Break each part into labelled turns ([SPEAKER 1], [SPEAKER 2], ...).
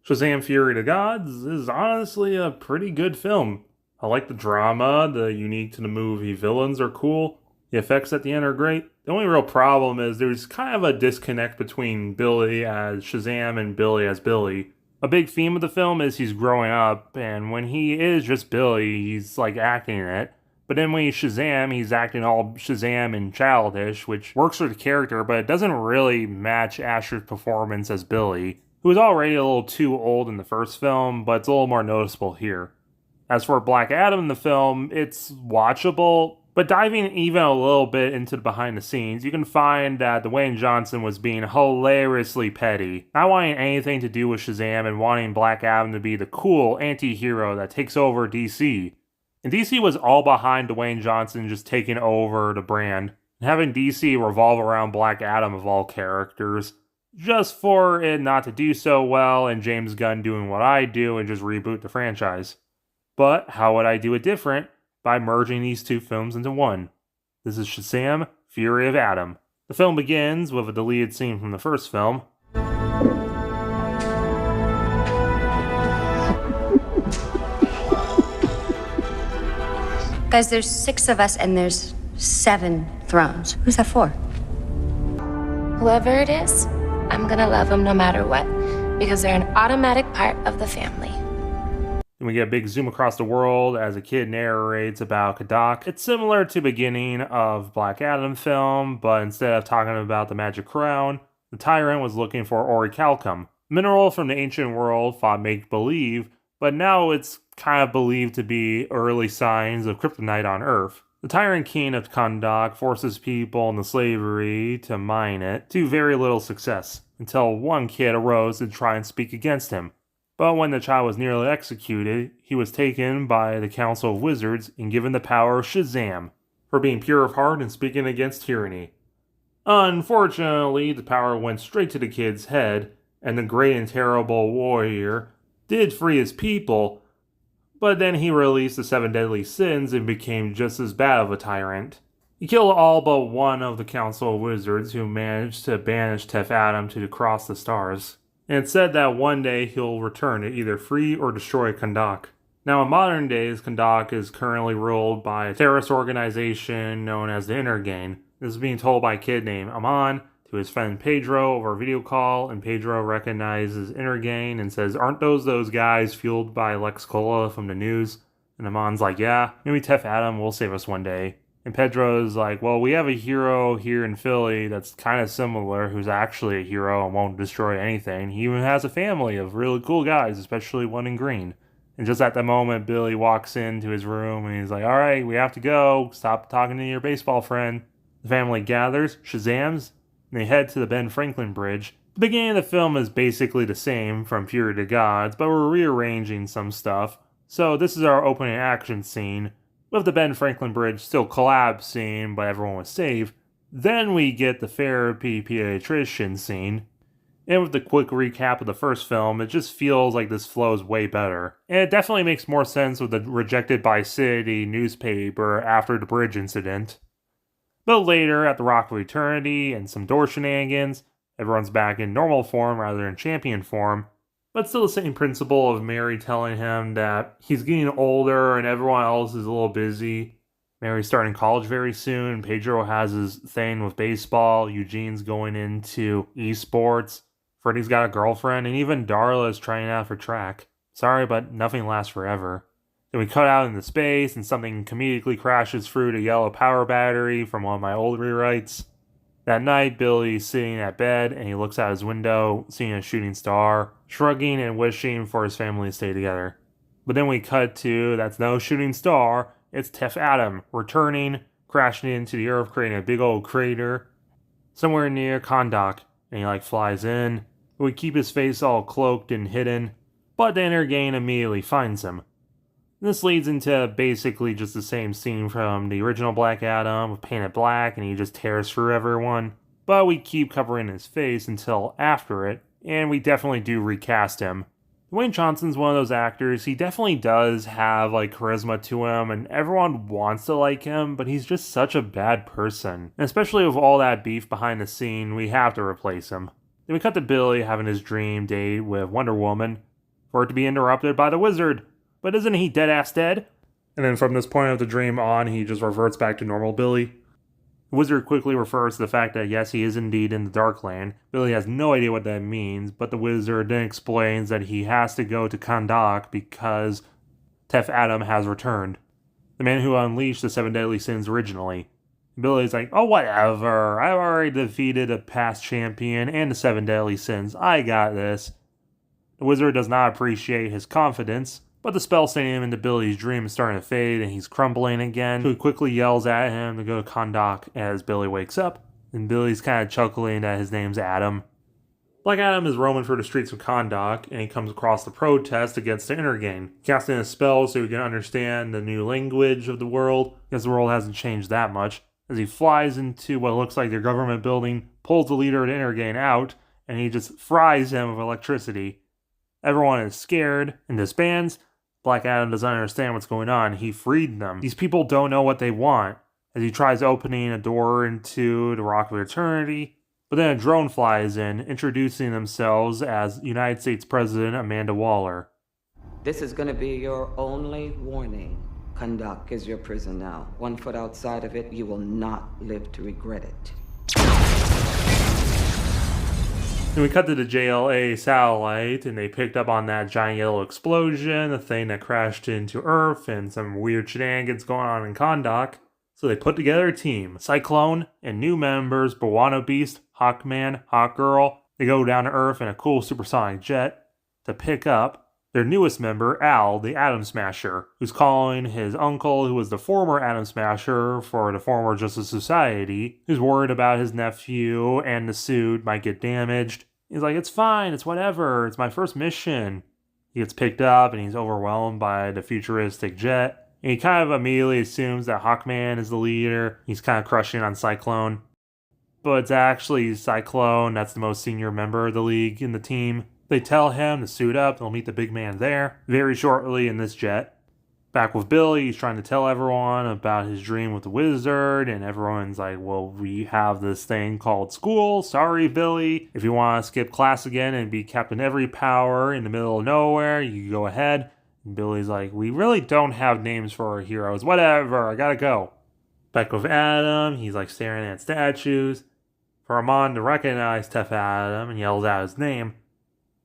[SPEAKER 1] Shazam! Fury of the Gods is honestly a pretty good film. I like the drama, the unique to the movie villains are cool, the effects at the end are great. The only real problem is there's kind of a disconnect between Billy as Shazam and Billy as Billy. A big theme of the film is he's growing up, and when he is just Billy, he's like acting it. But then when he's Shazam, he's acting all Shazam and childish, which works for the character, but it doesn't really match Asher's performance as Billy, who was already a little too old in the first film, but it's a little more noticeable here. As for Black Adam in the film, it's watchable, but diving even a little bit into the behind the scenes, you can find that Dwayne Johnson was being hilariously petty, not wanting anything to do with Shazam and wanting Black Adam to be the cool anti-hero that takes over DC. And DC was all behind Dwayne Johnson just taking over the brand, and having DC revolve around Black Adam of all characters, just for it not to do so well and James Gunn doing what I do and just reboot the franchise. But how would I do it different? By merging these two films into one. This is Shazam! Fury of Adam. The film begins with a deleted scene from the first film.
[SPEAKER 2] Guys, there's 6 of us and there's 7 thrones. Who's that for?
[SPEAKER 3] Whoever it is, I'm gonna love them no matter what, because they're an automatic part of the family.
[SPEAKER 1] And we get a big zoom across the world as a kid narrates about Kadak. It's similar to the beginning of Black Adam film, but instead of talking about the magic crown, the tyrant was looking for orichalcum, mineral from the ancient world thought make-believe, but now it's kind of believed to be early signs of kryptonite on Earth. The tyrant king of Kahndaq forces people into slavery to mine it, to very little success, until one kid arose to try and speak against him. But when the child was nearly executed, he was taken by the Council of Wizards and given the power of Shazam, for being pure of heart and speaking against tyranny. Unfortunately, the power went straight to the kid's head, and the great and terrible warrior did free his people, but then he released the 7 deadly sins and became just as bad of a tyrant. He killed all but one of the Council of Wizards who managed to banish Tef Adam to cross the stars. And it's said that one day he'll return to either free or destroy Kahndaq. Now in modern days, Kahndaq is currently ruled by a terrorist organization known as the Intergang. This is being told by a kid named Amon to his friend Pedro over a video call, and Pedro recognizes Intergang and says, "Aren't those guys fueled by Lex Cola from the news?" And Amon's like, "Yeah, maybe Tef Adam will save us one day." And Pedro's like, "Well, we have a hero here in Philly that's kind of similar, who's actually a hero and won't destroy anything. He even has a family of really cool guys, especially one in green." And just at that moment, Billy walks into his room and he's like, "All right, we have to go. Stop talking to your baseball friend." The family gathers, Shazams, and they head to the Ben Franklin Bridge. The beginning of the film is basically the same from Fury of the Gods, but we're rearranging some stuff. So this is our opening action scene, with the Ben Franklin Bridge still collapsing, but everyone was safe. Then we get the therapy pediatrician scene. And with the quick recap of the first film, it just feels like this flows way better. And it definitely makes more sense with the rejected by City newspaper after the bridge incident. But later, at the Rock of Eternity and some door shenanigans, everyone's back in normal form rather than champion form. But still the same principle of Mary telling him that he's getting older and everyone else is a little busy. Mary's starting college very soon. Pedro has his thing with baseball. Eugene's going into esports. Freddie's got a girlfriend. And even Darla is trying out for track. Sorry, but nothing lasts forever. Then we cut out into space and something comedically crashes through the yellow power battery from one of my old rewrites. That night, Billy's sitting at bed and he looks out his window, seeing a shooting star, shrugging and wishing for his family to stay together. But then we cut to, that's no shooting star, it's Tef Adam, returning, crashing into the earth, creating a big old crater somewhere near Kahndaq, and he flies in. We keep his face all cloaked and hidden, but the Intergang immediately finds him. This leads into basically just the same scene from the original Black Adam with painted black and he just tears through everyone. But we keep covering his face until after it, and we definitely do recast him. Dwayne Johnson's one of those actors, he definitely does have charisma to him and everyone wants to like him, but he's just such a bad person. And especially with all that beef behind the scene, we have to replace him. Then we cut to Billy having his dream date with Wonder Woman. for it to be interrupted by the wizard. But isn't he dead-ass dead? And then from this point of the dream on, he just reverts back to normal Billy. The wizard quickly refers to the fact that yes, he is indeed in the Darkland. Billy has no idea what that means, but the wizard then explains that he has to go to Kahndaq because Tef Adam has returned. The man who unleashed the 7 deadly sins originally. Billy's like, oh whatever, I've already defeated a past champion and the 7 deadly sins, I got this. The wizard does not appreciate his confidence, but the spell sending him into Billy's dream is starting to fade and he's crumbling again, so he quickly yells at him to go to Kahndaq as Billy wakes up, and Billy's kind of chuckling that his name's Adam. Black Adam is roaming through the streets of Kahndaq, and he comes across the protest against the Intergang, casting a spell so he can understand the new language of the world, because the world hasn't changed that much. As he flies into what looks like their government building, pulls the leader of the Intergang out, and he just fries him with electricity. Everyone is scared and disbands. Black Adam doesn't understand what's going on. He freed them. These people don't know what they want. As he tries opening a door into the Rock of Eternity, but then a drone flies in, introducing themselves as United States President Amanda Waller.
[SPEAKER 4] This is going to be your only warning. Kahndaq is your prison now. 1 foot outside of it, you will not live to regret it.
[SPEAKER 1] And we cut to the JLA satellite, and they picked up on that giant yellow explosion, the thing that crashed into Earth, and some weird shenanigans going on in Kahndaq. So they put together a team, Cyclone, and new members, Bawano Beast, Hawkman, Hawkgirl. They go down to Earth in a cool supersonic jet to pick up their newest member, Al, the Atom Smasher, who's calling his uncle, who was the former Atom Smasher for the former Justice Society, who's worried about his nephew and the suit might get damaged. He's like, it's fine, it's whatever, it's my first mission. He gets picked up and he's overwhelmed by the futuristic jet. And he kind of immediately assumes that Hawkman is the leader. He's kind of crushing on Cyclone. But it's actually Cyclone that's the most senior member of the League in the team. They tell him to suit up, they'll meet the big man there very shortly in this jet. Back with Billy, he's trying to tell everyone about his dream with the wizard, and everyone's like, well, we have this thing called school. Sorry, Billy. If you want to skip class again and be Captain Every Power in the middle of nowhere, you can go ahead. And Billy's like, we really don't have names for our heroes. Whatever, I gotta go. Back with Adam, he's like staring at statues. For Amon to recognize Tef Adam and yells out his name.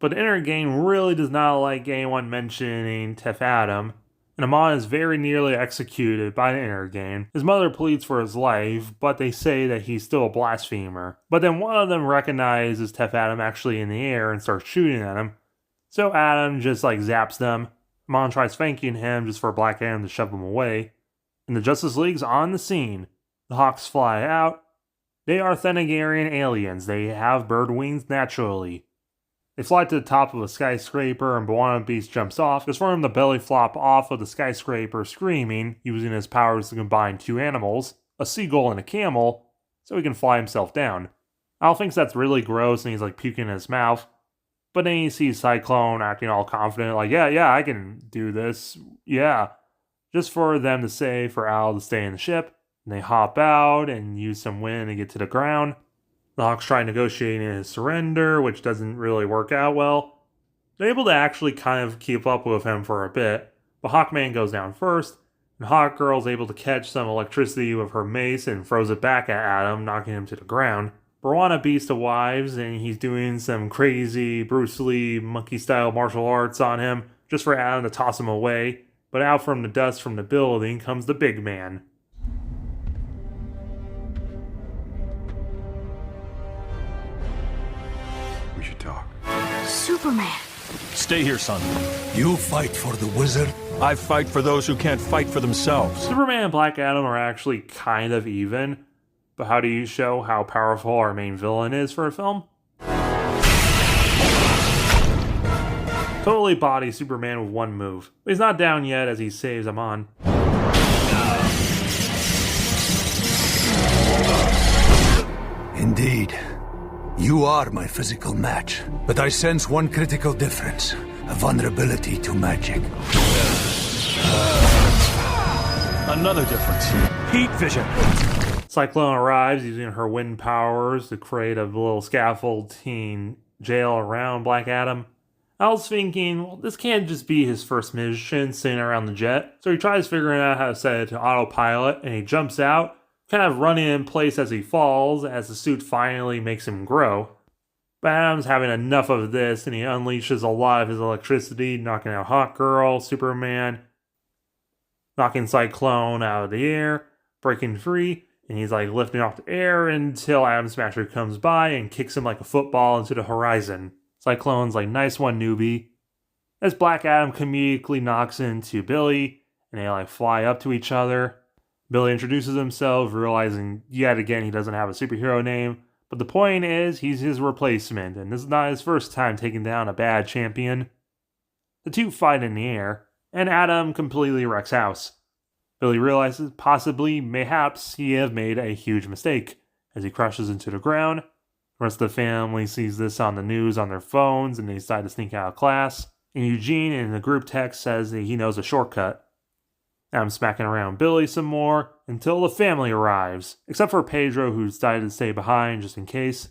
[SPEAKER 1] But the Intergang really does not like anyone mentioning Tef Adam, and Amon is very nearly executed by the Intergang. His mother pleads for his life, but they say that he's still a blasphemer. But then one of them recognizes Tef Adam actually in the air and starts shooting at him. So Adam just zaps them. Amon tries thanking him just for Black Adam to shove him away. And the Justice League's on the scene. The Hawks fly out. They are Thanagarian aliens. They have bird wings naturally. They fly to the top of a skyscraper and Bawano Beast jumps off, just for him to belly flop off of the skyscraper screaming, using his powers to combine two animals, a seagull and a camel, so he can fly himself down. Al thinks that's really gross and he's puking in his mouth, but then he sees Cyclone acting all confident, yeah, I can do this, yeah. Just for them to say for Al to stay in the ship, and they hop out and use some wind to get to the ground. The Hawks try negotiating his surrender, which doesn't really work out well. They're able to actually kind of keep up with him for a bit, but Hawkman goes down first, and Hawkgirl's able to catch some electricity with her mace and throws it back at Adam, knocking him to the ground. Bawano Beast arrives, and he's doing some crazy Bruce Lee monkey-style martial arts on him, just for Adam to toss him away, but out from the dust from the building comes the big man.
[SPEAKER 5] We should talk.
[SPEAKER 2] Superman.
[SPEAKER 6] Stay here, son.
[SPEAKER 5] You fight for the wizard?
[SPEAKER 6] I fight for those who can't fight for themselves.
[SPEAKER 1] Superman and Black Adam are actually kind of even, but how do you show how powerful our main villain is for a film? Totally bodies Superman with one move, but he's not down yet as he saves Amon.
[SPEAKER 5] Indeed. You are my physical match, but I sense one critical difference. A vulnerability to magic.
[SPEAKER 6] Another difference. Heat vision.
[SPEAKER 1] Cyclone arrives using her wind powers to create a little scaffolding jail around Black Adam. I was thinking, well, this can't just be his first mission sitting around the jet. So he tries figuring out how to set it to autopilot, and he jumps out, kind of running in place as he falls, as the suit finally makes him grow. But Adam's having enough of this, and he unleashes a lot of his electricity, knocking out Hawkgirl, Superman, knocking Cyclone out of the air, breaking free, and he's like lifting off the air until Atom Smasher comes by and kicks him like a football into the horizon. Cyclone's like, nice one, newbie. As Black Adam comedically knocks into Billy, and they like fly up to each other. Billy introduces himself, realizing yet again he doesn't have a superhero name. But the point is, he's his replacement, and this is not his first time taking down a bad champion. The two fight in the air, and Adam completely wrecks house. Billy realizes, possibly, mayhaps, he have made a huge mistake, as he crashes into the ground. The rest of the family sees this on the news on their phones, and they decide to sneak out of class. And Eugene, in the group text, says that he knows a shortcut. I'm smacking around Billy some more, until the family arrives, except for Pedro, who decided to stay behind just in case.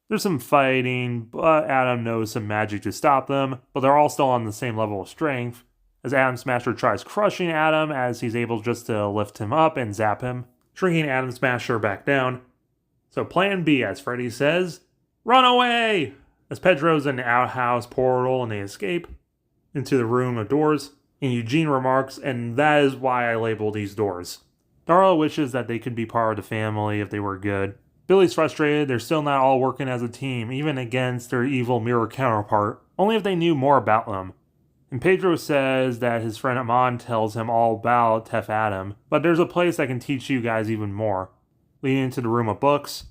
[SPEAKER 1] There's some fighting, but Adam knows some magic to stop them, but they're all still on the same level of strength, as Atom Smasher tries crushing Adam as he's able just to lift him up and zap him, shrinking Atom Smasher back down. So plan B, as Freddy says, run away! As Pedro's in the outhouse portal and they escape into the room of doors, and Eugene remarks, and that is why I label these doors. Darla wishes that they could be part of the family if they were good. Billy's frustrated, they're still not all working as a team, even against their evil mirror counterpart, only if they knew more about them. And Pedro says that his friend Amon tells him all about Tef Adam, but there's a place that can teach you guys even more. Leading into the room of books,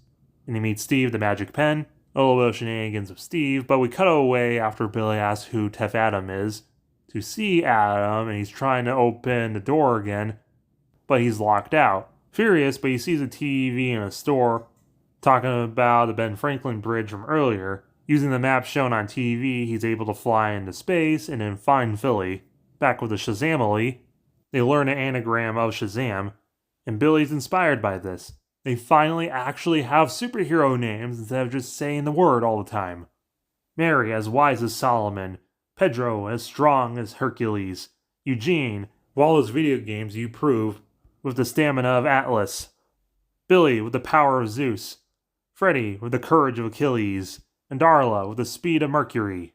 [SPEAKER 1] and he meets Steve the Magic Pen. A little bit of shenanigans of Steve, but we cut away after Billy asks who Tef Adam is to see Adam, and he's trying to open the door again, but he's locked out. Furious, but he sees a TV in a store talking about the Ben Franklin Bridge from earlier. Using the map shown on TV, he's able to fly into space and then find Philly. Back with the Shazamily, they learn an anagram of Shazam, and Billy's inspired by this. They finally actually have superhero names instead of just saying the word all the time. Mary as wise as Solomon, Pedro as strong as Hercules, Eugene, with all those video games you prove, with the stamina of Atlas, Billy with the power of Zeus, Freddy with the courage of Achilles, and Darla with the speed of Mercury.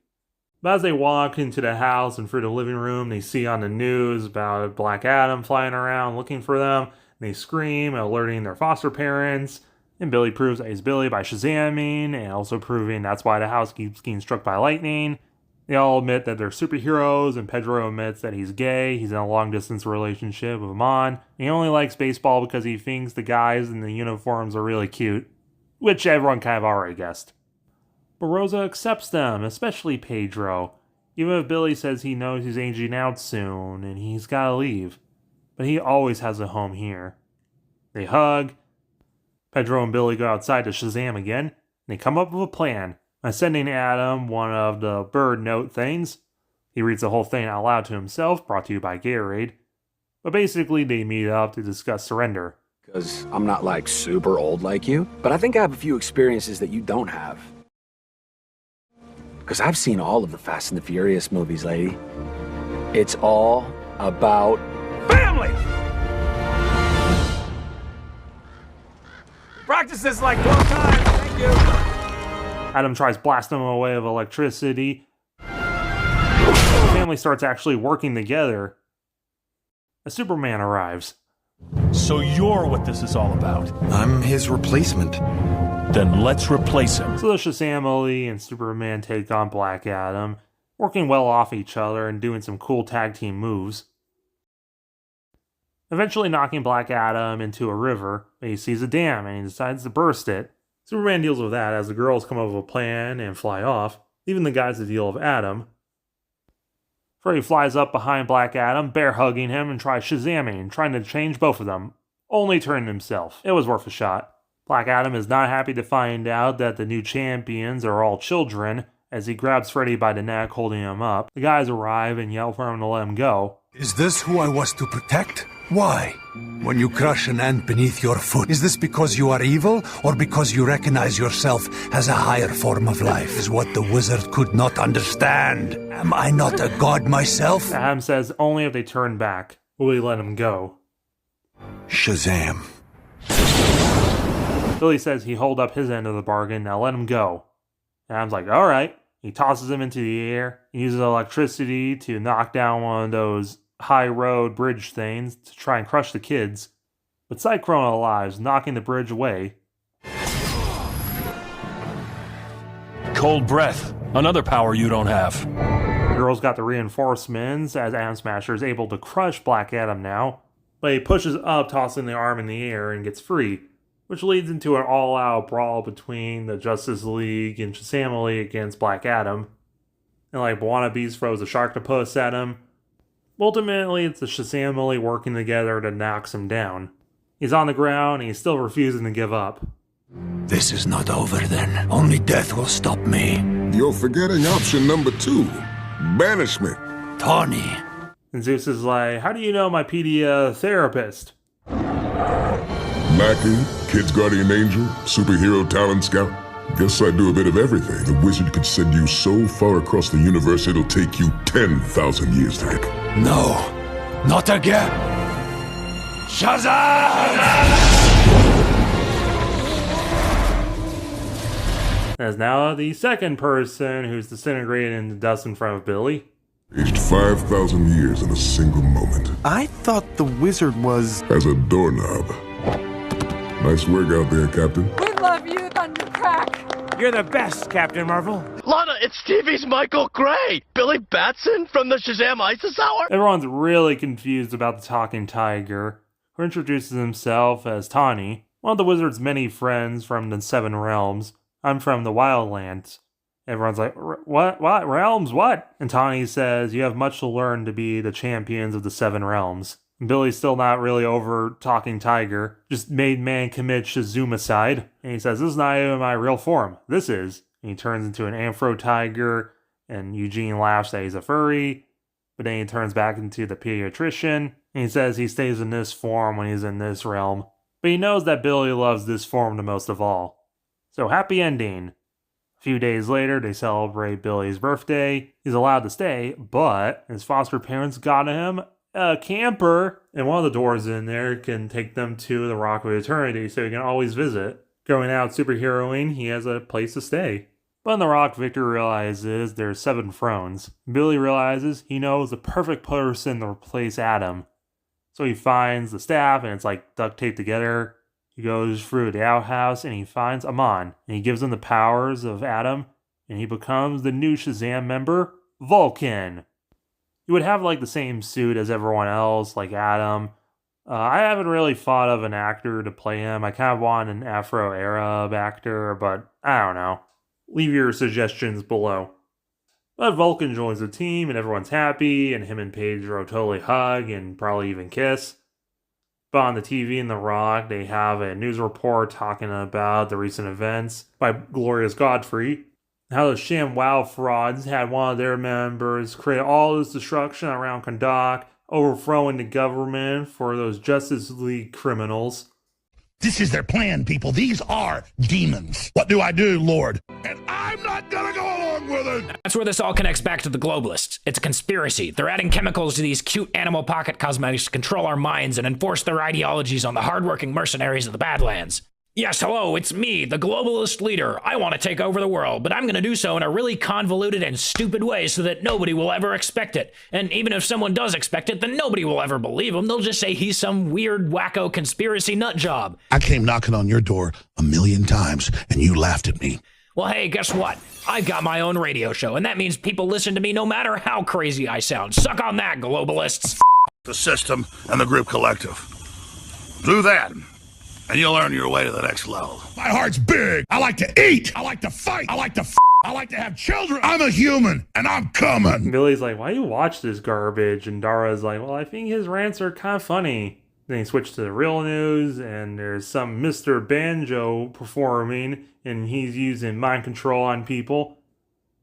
[SPEAKER 1] But as they walk into the house and through the living room, they see on the news about Black Adam flying around looking for them. They scream, alerting their foster parents, and Billy proves that he's Billy by Shazamming, and also proving that's why the house keeps getting struck by lightning. They all admit that they're superheroes, and Pedro admits that he's gay, he's in a long-distance relationship with Amon, and he only likes baseball because he thinks the guys in the uniforms are really cute, which everyone kind of already guessed. But Rosa accepts them, especially Pedro, even if Billy says he knows he's aging out soon, and he's gotta leave. But he always has a home here. They hug. Pedro and Billy go outside to Shazam again, and they come up with a plan by sending Adam one of the bird note things. He reads the whole thing out loud to himself, brought to you by Gatorade. But basically, they meet up to discuss surrender.
[SPEAKER 7] Because I'm not like super old like you, but I think I have a few experiences that you don't have. Because I've seen all of the Fast and the Furious movies, lady. It's all about family! Practice this like 12 times, thank you!
[SPEAKER 1] Adam tries blasting him away with electricity. The family starts actually working together. A Superman arrives.
[SPEAKER 6] So you're what this is all about.
[SPEAKER 8] I'm his replacement.
[SPEAKER 6] Then let's replace him.
[SPEAKER 1] So the Shazamily and Superman take on Black Adam, working well off each other and doing some cool tag team moves. Eventually knocking Black Adam into a river, but he sees a dam and he decides to burst it. Superman deals with that as the girls come up with a plan and fly off, leaving the guys to deal with Adam. Freddy flies up behind Black Adam, bear hugging him, and tries Shazamming, trying to change both of them, only turning himself. It was worth a shot. Black Adam is not happy to find out that the new champions are all children, as he grabs Freddy by the neck, holding him up. The guys arrive and yell for him to let him go.
[SPEAKER 5] Is this who I was to protect? Why? When you crush an ant beneath your foot, is this because you are evil, or because you recognize yourself as a higher form of life? Is what the wizard could not understand. Am I not a god myself?
[SPEAKER 1] Adam says only if they turn back will we let him go.
[SPEAKER 5] Shazam.
[SPEAKER 1] Billy says he hold up his end of the bargain, now let him go. Adam's like, alright. He tosses him into the air, he uses electricity to knock down one of those high road bridge things to try and crush the kids. But Cyclone arrives, knocking the bridge away.
[SPEAKER 6] Cold breath. Another power you don't have.
[SPEAKER 1] The girl's got the reinforcements as Atom Smasher is able to crush Black Adam now. But he pushes up, tossing the arm in the air, and gets free, which leads into an all-out brawl between the Justice League and Shazam League against Black Adam. And like Wannabes throws a Sharktopus at him. Ultimately, it's the Shazam League working together to knock him down. He's on the ground and he's still refusing to give up.
[SPEAKER 5] This is not over then. Only death will stop me.
[SPEAKER 8] You're forgetting option number 2. Banishment.
[SPEAKER 5] Tawny.
[SPEAKER 1] And Zeus is like, how do you know my pedia therapist?
[SPEAKER 8] Lackey, Kid's Guardian Angel, Superhero Talent Scout. Guess I do a bit of everything. The wizard could send you so far across the universe it'll take you 10,000 years to get.
[SPEAKER 5] No, not again. Shazam!
[SPEAKER 1] As now the second person who's disintegrated into dust in front of Billy.
[SPEAKER 8] Aged 5,000 years in a single moment.
[SPEAKER 9] I thought the wizard was...
[SPEAKER 8] As a doorknob. Nice work out there, Captain.
[SPEAKER 10] We love you, Thundercrack.
[SPEAKER 11] You're the best, Captain Marvel.
[SPEAKER 12] Lana, it's TV's Michael Gray. Billy Batson from the Shazam Isis Hour.
[SPEAKER 1] Everyone's really confused about the talking tiger, who introduces himself as Tawny, one of the wizard's many friends from the Seven Realms. I'm from the Wildlands. Everyone's like, what? Realms? What? And Tawny says, you have much to learn to be the champions of the Seven Realms. And Billy's still not really over talking tiger, just made man commit Shazumicide. And he says, this is not even my real form. This is. And he turns into an Afro tiger, and Eugene laughs that he's a furry. But then he turns back into the pediatrician, and he says he stays in this form when he's in this realm. But he knows that Billy loves this form the most of all. So happy ending. A few days later, they celebrate Billy's birthday. He's allowed to stay, but his foster parents got him a camper. And one of the doors in there can take them to the Rock of Eternity, so he can always visit. Going out superheroing, he has a place to stay. But in the Rock, Victor realizes there's 7 thrones. Billy realizes he knows the perfect person to replace Adam. So he finds the staff, and it's like duct taped together. He goes through the outhouse and he finds Amon, and he gives him the powers of Adam, and he becomes the new Shazam member, Vulcan. He would have like the same suit as everyone else, like Adam. I haven't really thought of an actor to play him. I kind of want an Afro Arab actor, but I don't know. Leave your suggestions below. But Vulcan joins the team and everyone's happy, and him and Pedro totally hug and probably even kiss. But on the TV in The Rock, they have a news report talking about the recent events by Glorious Godfrey. How the ShamWow frauds had one of their members create all this destruction around Kahndaq, overthrowing the government for those Justice League criminals.
[SPEAKER 13] This is their plan, people. These are demons. What do I do, Lord? And I'm not gonna go along with it!
[SPEAKER 14] That's where this all connects back to the globalists. It's a conspiracy. They're adding chemicals to these cute animal pocket cosmetics to control our minds and enforce their ideologies on the hardworking mercenaries of the Badlands. Yes, hello, it's me, the globalist leader. I want to take over the world, but I'm going to do so in a really convoluted and stupid way so that nobody will ever expect it. And even if someone does expect it, then nobody will ever believe him. They'll just say he's some weird, wacko conspiracy nut job.
[SPEAKER 13] I came knocking on your door 1,000,000 times, and you laughed at me.
[SPEAKER 14] Well, hey, guess what? I've got my own radio show, and that means people listen to me no matter how crazy I sound. Suck on that, globalists.
[SPEAKER 13] The system and the group collective. Do that, and you'll earn your way to the next level. My heart's big. I like to eat. I like to fight. I like to I like to have children. I'm a human, and I'm coming.
[SPEAKER 1] Billy's like, why do you watch this garbage? And Dara's like, well, I think his rants are kind of funny. Then he switched to the real news, and there's some Mr. Banjo performing, and he's using mind control on people.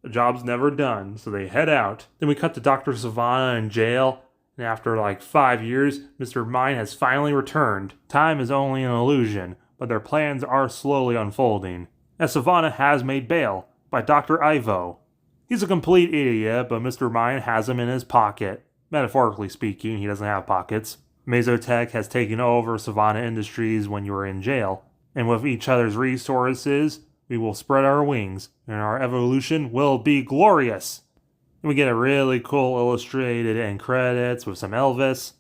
[SPEAKER 1] The job's never done, so they head out. Then we cut to Dr. Savannah in jail, And after like 5 years, Mr. Mine has finally returned. Time is only an illusion, but their plans are slowly unfolding. As Savannah has made bail by Dr. Ivo. He's a complete idiot, but Mr. Mine has him in his pocket. Metaphorically speaking, he doesn't have pockets. Mesotech has taken over Savannah Industries when you were in jail. And with each other's resources, we will spread our wings, and our evolution will be glorious. And we get a really cool illustrated end credits with some Elvis.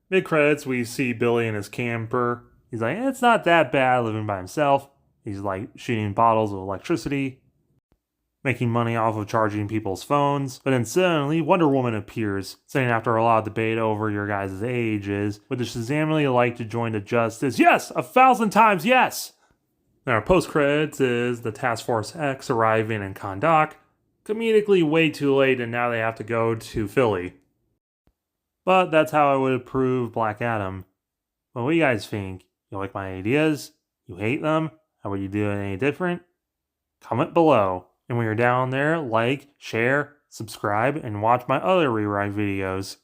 [SPEAKER 1] Mid credits, we see Billy in his camper. He's like, it's not that bad living by himself. He's like shooting bottles of electricity, making money off of charging people's phones. But then suddenly, Wonder Woman appears, saying after a lot of debate over your guys' ages, would the Shazam really like to join the Justice? Yes! 1,000 times yes! And our post-credits is the Task Force X arriving in Kahndaq. Comedically way too late, and now they have to go to Philly. But that's how I would approve Black Adam. But what do you guys think? You like my ideas? You hate them? How would you do it any different? Comment below. And when you're down there, like, share, subscribe, and watch my other rewrite videos.